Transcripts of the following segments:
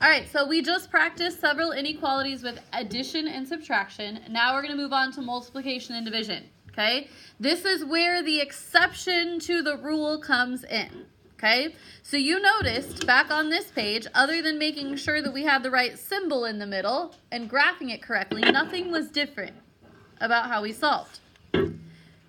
All right, so we just practiced several inequalities with addition and subtraction. Now we're going to move on to multiplication and division, okay? This is where the exception to the rule comes in, okay? So you noticed back on this page, other than making sure that we had the right symbol in the middle and graphing it correctly, nothing was different about how we solved,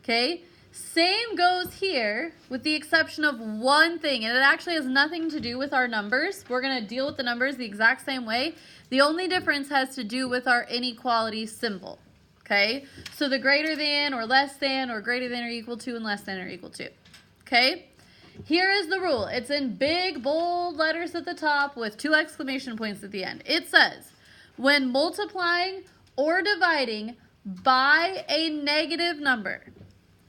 okay? Same goes here with the exception of one thing, and it actually has nothing to do with our numbers. We're going to deal with the numbers the exact same way. The only difference has to do with our inequality symbol, okay? So the greater than or less than or greater than or equal to and less than or equal to, okay? Here is the rule. It's in big, bold letters at the top with 2 exclamation points at the end. It says, when multiplying or dividing by a negative number,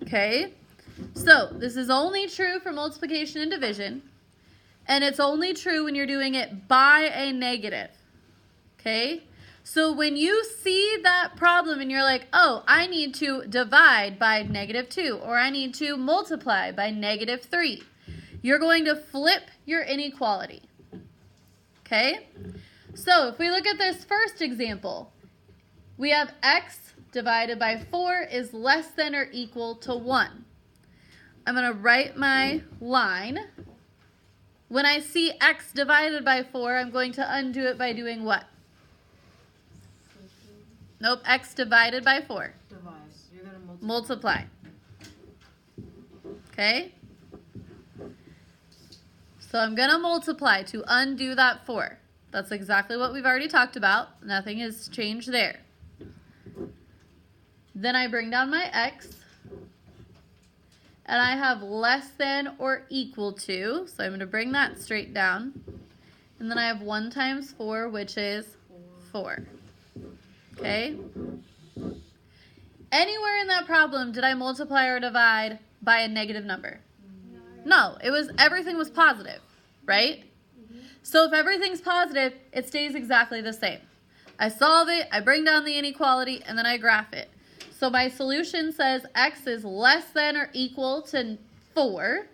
okay, so this is only true for multiplication and division, and it's only true when you're doing it by a negative, okay? So when you see that problem and you're like, oh, I need to divide by -2, or I need to multiply by -3, you're going to flip your inequality, okay? So if we look at this first example, we have x divided by 4 is less than or equal to 1. I'm going to write my line. When I see x divided by 4, I'm going to undo it by doing what? Nope, x divided by 4. Divide. You're going to Multiply. Okay? So I'm going to multiply to undo that 4. That's exactly what we've already talked about. Nothing has changed there. Then I bring down my x, and I have less than or equal to, so I'm going to bring that straight down. And then I have 1 times 4, which is 4. Okay? Anywhere in that problem, did I multiply or divide by a negative number? No, everything was positive, right? So if everything's positive, it stays exactly the same. I solve it, I bring down the inequality, and then I graph it. So my solution says x is less than or equal to 4.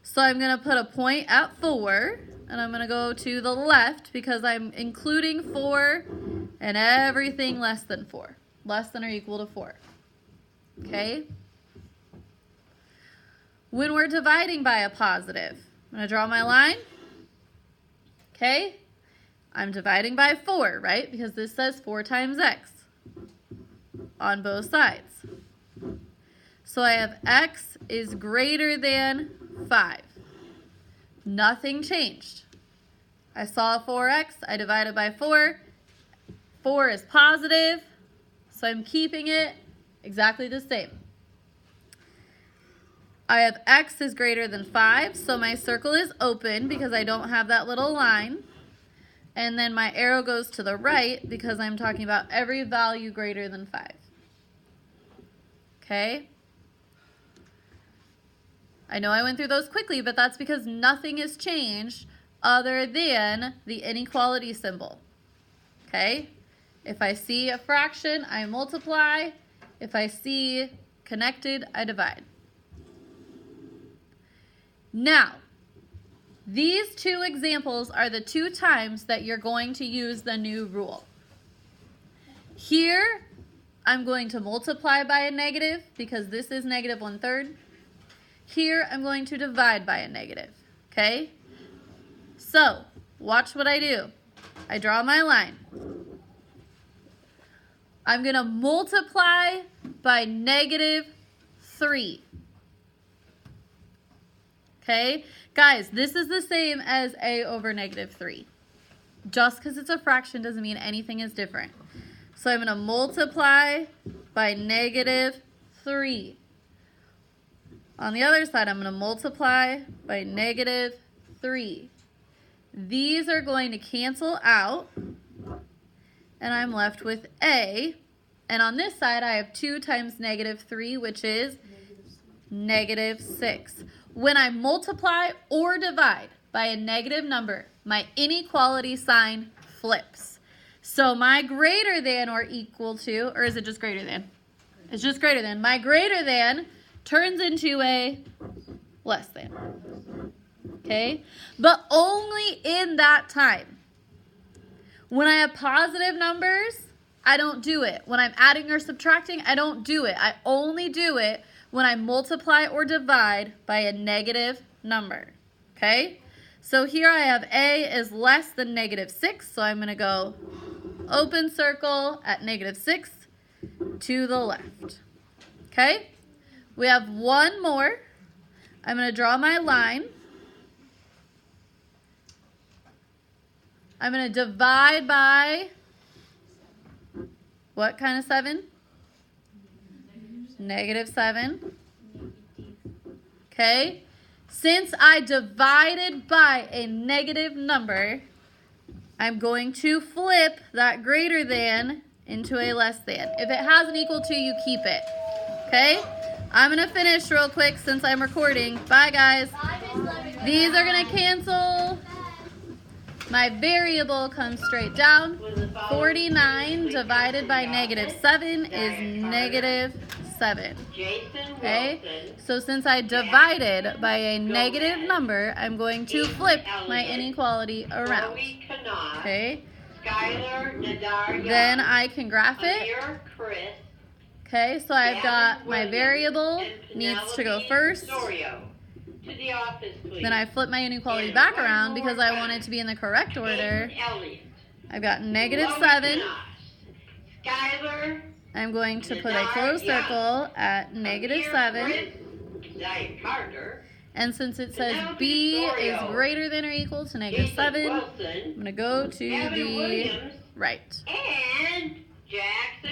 So I'm going to put a point at 4, and I'm going to go to the left because I'm including 4 and everything less than 4. Less than or equal to 4. Okay? When we're dividing by a positive, I'm going to draw my line. Okay? I'm dividing by 4, right? Because this says 4 times x on both sides. So I have x is greater than 5. Nothing changed. I saw 4x, I divided by 4. 4 is positive, so I'm keeping it exactly the same. I have x is greater than 5, so my circle is open because I don't have that little line. And then my arrow goes to the right because I'm talking about every value greater than 5. Okay? I know I went through those quickly, but that's because nothing has changed other than the inequality symbol. Okay? If I see a fraction, I multiply. If I see connected, I divide. Now, these 2 examples are the 2 times that you're going to use the new rule. Here, I'm going to multiply by a negative because this is -1/3. Here, I'm going to divide by a negative, okay? So, watch what I do. I draw my line. I'm going to multiply by -3. Okay? Guys, this is the same as a over -3. Just because it's a fraction doesn't mean anything is different. So I'm going to multiply by -3. On the other side, I'm going to multiply by -3. These are going to cancel out, and I'm left with a. And on this side, I have 2 times -3, which is -6. When I multiply or divide by a negative number, my inequality sign flips. So my greater than or equal to, or is it just greater than? It's just greater than. My greater than turns into a less than. Okay? But only in that time. When I have positive numbers, I don't do it. When I'm adding or subtracting, I don't do it. I only do it when I multiply or divide by a negative number, okay? So here I have A is less than -6, so I'm going to go open circle at -6 to the left, okay? We have one more. I'm going to draw my line. I'm going to divide by what kind of 7? -7. Okay. Since I divided by a negative number, I'm going to flip that greater than into a less than. If it has an equal to, you keep it. Okay? I'm going to finish real quick since I'm recording. Bye, guys. These are going to cancel. My variable comes straight down. 49 divided by -7 is -7. Okay, so since I divided by a negative number, I'm going to flip my inequality around. Okay, then I can graph it. Okay, so I've got my variable needs to go first. Then I flip my inequality back around because I want it to be in the correct order. I've got -7. I'm going to put a closed circle at -7. And since it says B is greater than or equal to -7, I'm going to go to the right.